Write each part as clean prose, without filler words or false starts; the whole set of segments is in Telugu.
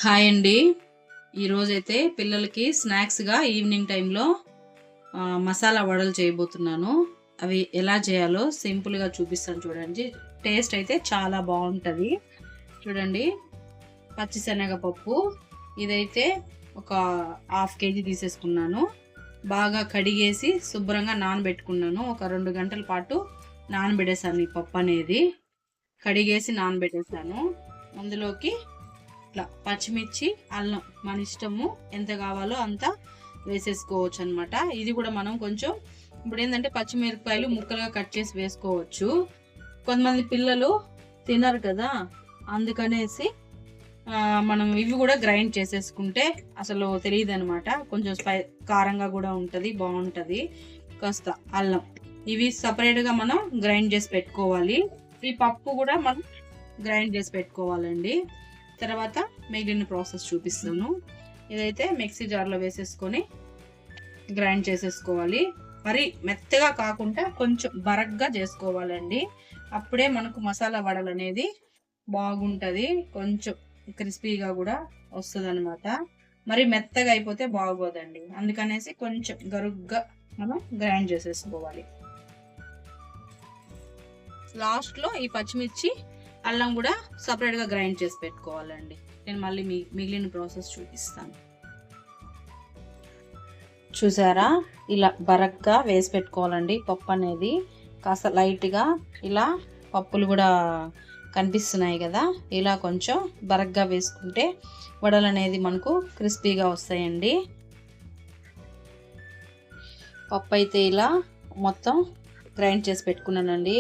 హాయ్ అండి. ఈరోజైతే పిల్లలకి స్నాక్స్‌గా ఈవినింగ్ టైంలో మసాలా వడలు చేయబోతున్నాను. అవి ఎలా చేయాలో సింపుల్‌గా చూపిస్తాను చూడండి. టేస్ట్ అయితే చాలా బావుంటది. చూడండి, పచ్చిశనగపప్పు ఇదైతే ఒక హాఫ్ కేజీ తీసేసుకున్నాను. బాగా కడిగేసి శుభ్రంగా నానబెట్టుకున్నాను. ఒక 2 గంటల పాటు నానబెట్టేసాను ఈ పప్పనేది. కడిగేసి నానబెట్టేసాను. అందులోకి ఇట్లా పచ్చిమిర్చి, అల్లం మన ఇష్టము ఎంత కావాలో అంత వేసేసుకోవచ్చు అనమాట. ఇది కూడా మనం కొంచెం ఇప్పుడు ఏంటంటే పచ్చిమిరపకాయలు ముక్కలుగా కట్ చేసి వేసుకోవచ్చు. కొంతమంది పిల్లలు తినరు కదా, అందుకనేసి మనం ఇవి కూడా గ్రైండ్ చేసేసుకుంటే అసలు తెలియదు అనమాట. కొంచెం కారంగా కూడా ఉంటుంది, బాగుంటుంది. కాస్త అల్లం ఇవి సపరేట్గా మనం గ్రైండ్ చేసి పెట్టుకోవాలి. ఈ పప్పు కూడా మనం గ్రైండ్ చేసి పెట్టుకోవాలండి. తర్వాత మిగిలిన ప్రాసెస్ చూపిస్తాను. ఇదైతే మిక్సీ జార్లో వేసేసుకొని గ్రైండ్ చేసేసుకోవాలి. మరి మెత్తగా కాకుండా కొంచెం బరగ్గా చేసుకోవాలండి. అప్పుడే మనకు మసాలా వడలు అనేది బాగుంటుంది, కొంచెం క్రిస్పీగా కూడా వస్తుంది అనమాట. మరి మెత్తగా అయిపోతే బాగోదండి. అందుకనేసి కొంచెం గరుగ్గా మనం గ్రైండ్ చేసేసుకోవాలి. లాస్ట్లో ఈ పచ్చిమిర్చి, అల్లం కూడా సపరేట్గా గ్రైండ్ చేసి పెట్టుకోవాలండి. నేను మళ్ళీ మిగిలిన ప్రాసెస్ చూపిస్తాను. చూసారా, ఇలా బరగ్గా వేసి పెట్టుకోవాలండి. పప్పు అనేది కాస్త లైట్గా ఇలా పప్పులు కూడా కనిపిస్తున్నాయి కదా, ఇలా కొంచెం బరగ్గా వేసుకుంటే వడలు అనేది మనకు క్రిస్పీగా వస్తాయండి. పప్పు అయితే ఇలా మొత్తం గ్రైండ్ చేసి పెట్టుకున్నానండి.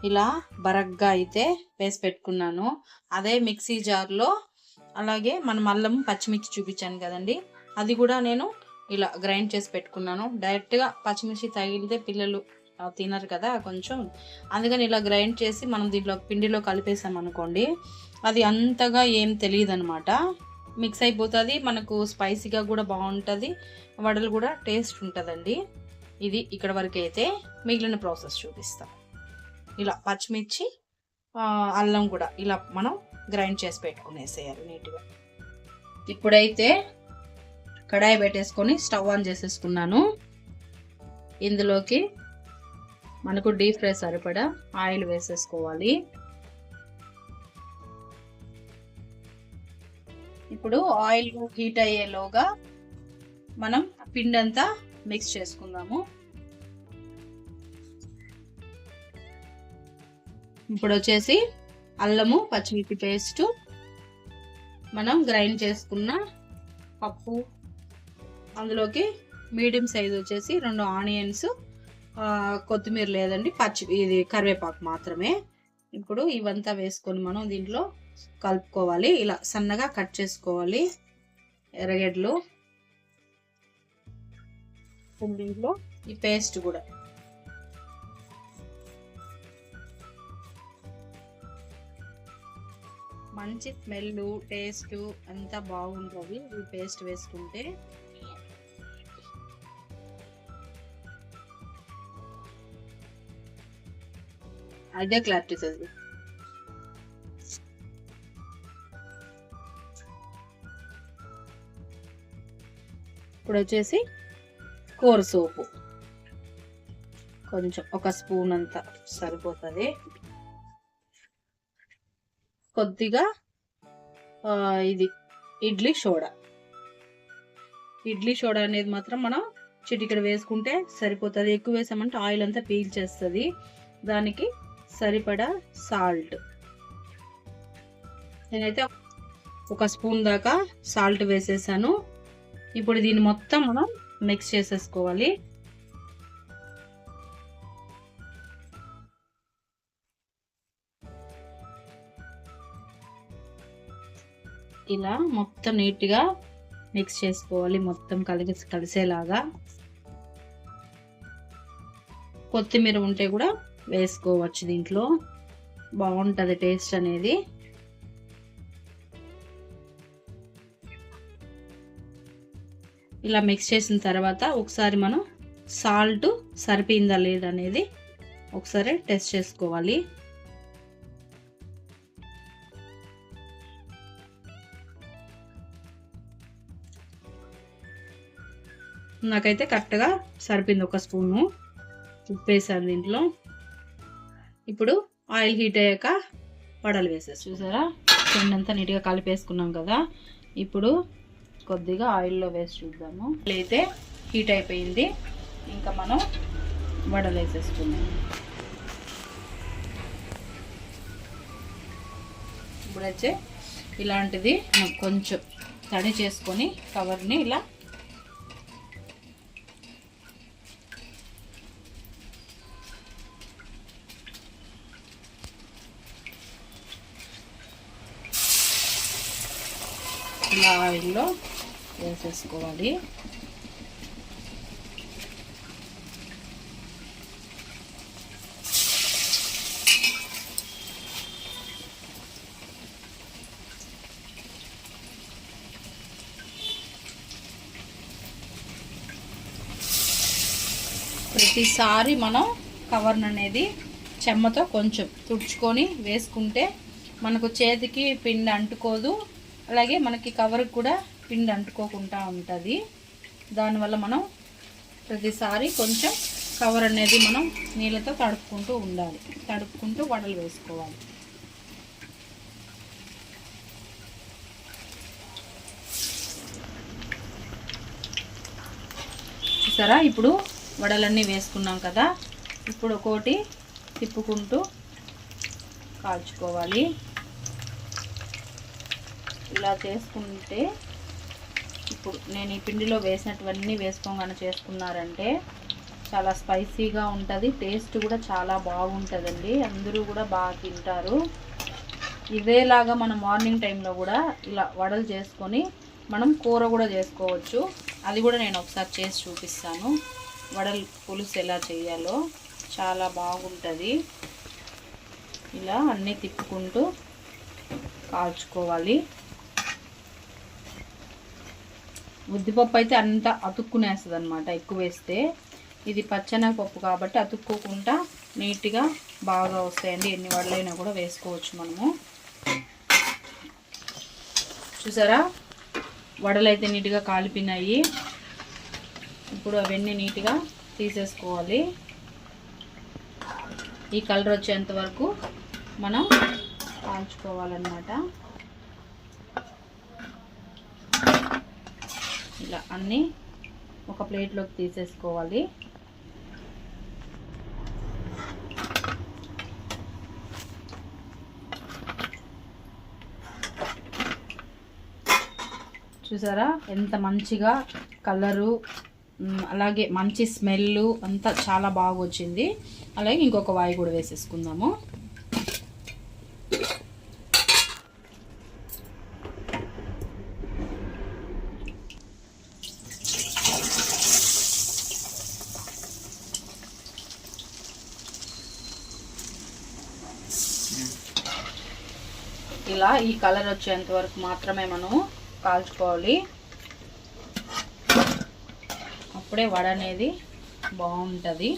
ఇలా బరగ్గా అయితే వేసి పెట్టుకున్నాను. అదే మిక్సీ జార్లో అలాగే మనం అల్లం పచ్చిమిర్చి చూపించాను కదండి, అది కూడా నేను ఇలా గ్రైండ్ చేసి పెట్టుకున్నాను. డైరెక్ట్గా పచ్చిమిర్చి తగిలితే పిల్లలు తినరు కదా కొంచెం, అందుకని ఇలా గ్రైండ్ చేసి మనం దీంట్లో పిండిలో కలిపేసాం అనుకోండి, అది అంతగా ఏం తెలియదు అనమాట. మిక్స్ అయిపోతుంది, మనకు స్పైసీగా కూడా బాగుంటుంది, వడలు కూడా టేస్ట్ ఉంటుందండి. ఇది ఇక్కడ వరకు అయితే మిగిలిన ప్రాసెస్ చూపిస్తాం. ఇలా పచ్చిమిర్చి, అల్లం కూడా ఇలా మనం గ్రైండ్ చేసి పెట్టుకునేసేయాలి నీట్గా. ఇప్పుడైతే కడాయి పెట్టేసుకొని స్టవ్ ఆన్ చేసేసుకున్నాను. ఇందులోకి మనకు డీప్ ఫ్రై సరిపడా ఆయిల్ వేసేసుకోవాలి. ఇప్పుడు ఆయిల్ హీట్ అయ్యేలోగా మనం పిండి అంతా మిక్స్ చేసుకుందాము. ఇప్పుడు వచ్చేసి అల్లము పచ్చిమిర్చి పేస్ట్, మనం గ్రైండ్ చేసుకున్న పప్పు, అందులోకి మీడియం సైజ్ వచ్చేసి 2 ఆనియన్స్, కొత్తిమీర లేదండి, ఇది కరివేపాకు మాత్రమే. ఇప్పుడు ఇవంతా వేసుకొని మనం దీంట్లో కలుపుకోవాలి. ఇలా సన్నగా కట్ చేసుకోవాలి ఎర్రగడ్డలు. దీంట్లో ఈ పేస్ట్ కూడా మంచి స్మెల్, టేస్ట్ అంతా బాగుంటుంది ఈ పేస్ట్ వేసుకుంటే. అదే క్లారిటీ చదివి. ఇప్పుడు వచ్చేసి కూర సోపు కొంచెం ఒక స్పూన్ అంతా సరిపోతుంది. కొద్దిగా ఇది ఇడ్లీ సోడా అనేది మాత్రం మనం చిటికెడు వేసుకుంటే సరిపోతుంది. ఎక్కువ వేసామంటే ఆయిల్ అంతా పీల్చేస్తుంది. దానికి సరిపడా సాల్ట్, నేనైతే ఒక స్పూన్ దాకా సాల్ట్ వేసేసాను. ఇప్పుడు దీన్ని మొత్తం మనం మిక్స్ చేసేసుకోవాలి. ఇలా మొత్తం నీట్గా మిక్స్ చేసుకోవాలి, మొత్తం కలిసేలాగా. కొత్తిమీర ఉంటే కూడా వేసుకోవచ్చు, దీంట్లో బాగుంటుంది టేస్ట్ అనేది. ఇలా మిక్స్ చేసిన తర్వాత ఒకసారి మనం సాల్ట్ సరిపోయిందా లేదా అనేది ఒకసారి టెస్ట్ చేసుకోవాలి. నాకైతే కరెక్ట్గా సరిపోయింది. ఒక స్పూను ఉప్పు వేసాను దీంట్లో. ఇప్పుడు ఆయిల్ హీట్ అయ్యాక వడలు వేసేసి చూసారా, పిండి అంతా నీట్గా కలిపేసుకున్నాం కదా. ఇప్పుడు కొద్దిగా ఆయిల్లో వేసి చూద్దాము. అయితే హీట్ అయిపోయింది, ఇంకా మనం వడలు వేసేసుకున్నాం. ఇప్పుడైతే ఇలాంటిది కొంచెం తడి చేసుకొని కవర్ని ఇలా ఆయిల్లో వేసేసుకోవాలి. ప్రతిసారి మనం కవర్ అనేది చెమ్మతో కొంచెం తుడుచుకొని వేసుకుంటే మనకు చేతికి పిండి అంటుకోదు, అలాగే మనకి కవర్కి కూడా పిండి అంటుకోకుండా ఉంటుంది. దానివల్ల మనం ప్రతిసారి కొంచెం కవర్ అనేది మనం నీళ్ళతో తడుపుకుంటూ ఉండాలి, తడుపుకుంటూ వడలు వేసుకోవాలి. చూసారా, ఇప్పుడు వడలన్నీ వేసుకున్నాం కదా. ఇప్పుడు ఒక్కోటి తిప్పుకుంటూ కాల్చుకోవాలి. ఇలా చేసుకుంటే ఇప్పుడు నేను ఈ పిండిలో వేసినటువన్నీ వేసుకోగానే చేసుకున్నారంటే చాలా స్పైసీగా ఉంటుంది, టేస్ట్ కూడా చాలా బాగుంటుందండి. అందరూ కూడా బాగా తింటారు. ఇదేలాగా మనం మార్నింగ్ టైంలో కూడా ఇలా వడలు చేసుకొని మనం కూర కూడా చేసుకోవచ్చు. అది కూడా నేను ఒకసారి చేసి చూపిస్తాను. వడలు పులుసు ఎలా చేయాలో చాలా బాగుంటుంది. ఇలా అన్నీ తిప్పుకుంటూ కాల్చుకోవాలి. ఉద్దిపప్పు అయితే అంతా అతుక్కునేస్తుంది అనమాట ఎక్కువ వేస్తే. ఇది పచ్చెనగపప్పు కాబట్టి అతుక్కోకుండా నీట్గా బాగా వస్తాయండి. ఎన్ని వడలైనా కూడా వేసుకోవచ్చు మనము. చూసారా, వడలు అయితే నీట్గా కాలిపోయినాయి. ఇప్పుడు అవన్నీ నీట్గా తీసేసుకోవాలి. ఈ కలర్ వచ్చేంత వరకు మనం కాల్చుకోవాలన్నమాట. ఇలా అన్నీ ఒక ప్లేట్లోకి తీసేసుకోవాలి. చూసారా ఎంత మంచిగా కలరు, అలాగే మంచి స్మెల్ అంతా చాలా బాగా వచ్చింది. అలాగే ఇంకొక వాయి కూడా వేసేసుకుందాము. ఇలా ఈ కలర్ వచ్చేంత వరకు మాత్రమే మనం కాల్చుకోవాలి. అప్పుడే వడ అనేది బాగుంటుంది.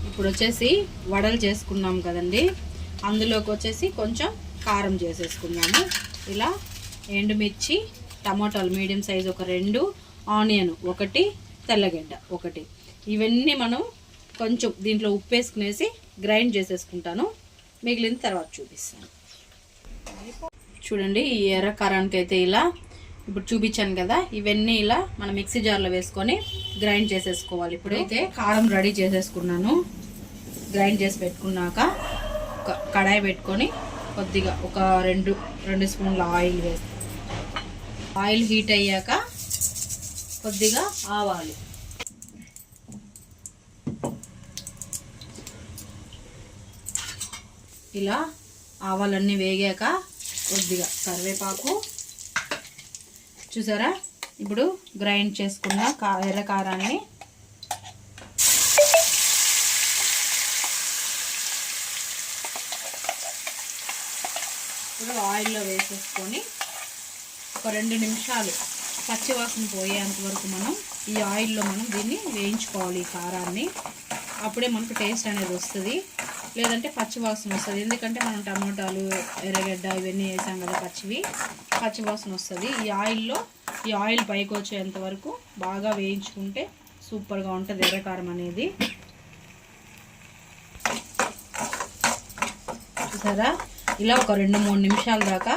ఇప్పుడు వచ్చేసి వడలు చేసుకున్నాం కదండి, అందులోకి వచ్చేసి కొంచెం కారం చేసేసుకున్నాము. ఇలా ఎండుమిర్చి, టమాటాలు మీడియం సైజు ఒక 2, ఆనియన్ 1, తెల్లగడ్డ 1, ఇవన్నీ మనం కొంచెం దీంట్లో ఉప్పు వేసుకునేసి గ్రైండ్ చేసేసుకుంటాను. మిగిలిన తర్వాత చూపిస్తాను. చూడండి, ఈ ఎర్ర కారానికి అయితే ఇలా ఇప్పుడు చూపించాను కదా, ఇవన్నీ ఇలా మనం మిక్సీ జార్లో వేసుకొని గ్రైండ్ చేసేసుకోవాలి. ఇప్పుడైతే కారం రెడీ చేసేసుకున్నాను. గ్రైండ్ చేసి పెట్టుకున్నాక ఒక కడాయి పెట్టుకొని కొద్దిగా ఒక 2 స్పూన్ల ఆయిల్ వేస్తాను. ఆయిల్ హీట్ అయ్యాక కొద్దిగా ఆవాలు, ఇలా ఆవాలన్నీ వేగాక కొద్దిగా కరివేపాకు. చూసారా, ఇప్పుడు గ్రైండ్ చేసుకున్న ఎర్ర కారాన్ని ఇప్పుడు ఆయిల్లో వేసేసుకొని ఒక 2 నిమిషాలు పచ్చివాసన పోయేంత వరకు మనం ఈ ఆయిల్లో మనం దీన్ని వేయించుకోవాలి ఈ కారాన్ని. అప్పుడే మనకు టేస్ట్ అనేది వస్తుంది, లేదంటే పచ్చివాసన వస్తుంది. ఎందుకంటే మనం టమోటాలు, ఎర్రగడ్డ ఇవన్నీ వేసాం కదా పచ్చివాసన వస్తుంది. ఈ ఆయిల్ పైకి వచ్చేంత వరకు బాగా వేయించుకుంటే సూపర్గా ఉంటుంది ఎర్రకారం అనేది. చూసారా, ఇలా ఒక 2-3 నిమిషాల దాకా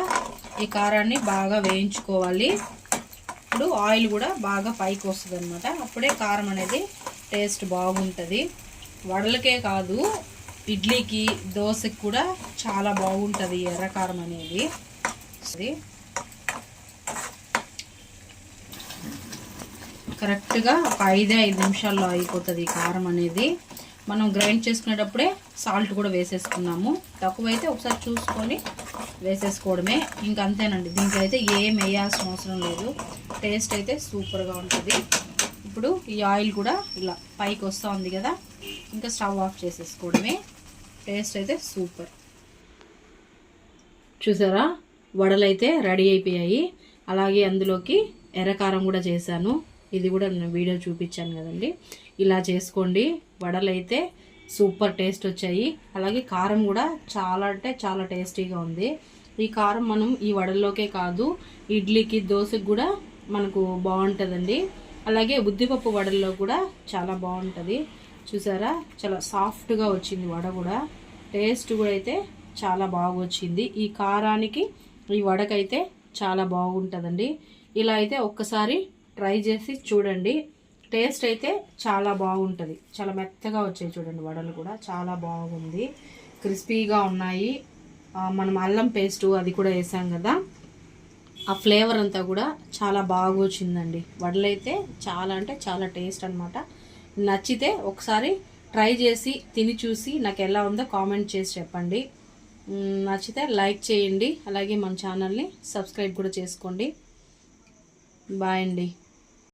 ఈ కారాన్ని బాగా వేయించుకోవాలి. ఇప్పుడు ఆయిల్ కూడా బాగా పైకి వస్తుంది అనమాట. అప్పుడే కారం అనేది టేస్ట్ బాగుంటుంది. వడలకే కాదు, ఇడ్లీకి, దోశకి కూడా చాలా బాగుంటుంది ఎర్రకారం అనేది. కరెక్ట్గా ఒక 5 నిమిషాల్లో అయిపోతుంది ఈ కారం అనేది. మనం గ్రైండ్ చేసుకునేటప్పుడే సాల్ట్ కూడా వేసేసుకున్నాము. తక్కువైతే ఒకసారి చూసుకొని వేసేసుకోవడమే, ఇంక అంతేనండి. దీంట్లో అయితే ఏం వేయాల్సిన అవసరం లేదు. టేస్ట్ అయితే సూపర్గా ఉంటుంది. ఇప్పుడు ఈ ఆయిల్ కూడా ఇలా పైకి వస్తూ ఉంది కదా, ఇంకా స్టవ్ ఆఫ్ చేసేసుకోవడమే. టేస్ట్ అయితే సూపర్. చూసారా, వడలు అయితే రెడీ అయిపోయాయి. అలాగే అందులోకి ఎర్రకారం కూడా చేశాను. ఇది కూడా నేను వీడియో చూపించాను కదండి. ఇలా చేసుకోండి. వడలు అయితే సూపర్ టేస్ట్ వచ్చాయి. అలాగే కారం కూడా చాలా అంటే చాలా టేస్టీగా ఉంది. ఈ కారం మనం ఈ వడల్లోకే కాదు, ఇడ్లీకి, దోశకి కూడా మనకు బాగుంటుందండి. అలాగే ఉద్దిపప్పు వడల్లో కూడా చాలా బాగుంటుంది. చూసారా, చాలా సాఫ్ట్గా వచ్చింది వడ కూడా. టేస్ట్ కూడా అయితే చాలా బాగా వచ్చింది. ఈ కారానికి ఈ వడకైతే చాలా బాగుంటుందండి. ఇలా అయితే ఒక్కసారి ట్రై చేసి చూడండి. టేస్ట్ అయితే చాలా బాగుంటుంది. చాలా మెత్తగా వచ్చాయి చూడండి వడలు కూడా, చాలా బాగుంది. క్రిస్పీగా ఉన్నాయి. మనం అల్లం పేస్టు అది కూడా వేసాం కదా, ఆ ఫ్లేవర్ అంతా కూడా చాలా బాగా వచ్చిందండి. వడలు అయితే చాలా అంటే చాలా టేస్ట్ అనమాట. నచ్చితే ఒకసారి ట్రై చేసి తిని చూసి నాకు ఎలా ఉందో కామెంట్ చేసి చెప్పండి. నచ్చితే లైక్ చేయండి. అలాగే మన ఛానల్ని సబ్స్క్రైబ్ కూడా చేసుకోండి. బాయ్ అండి.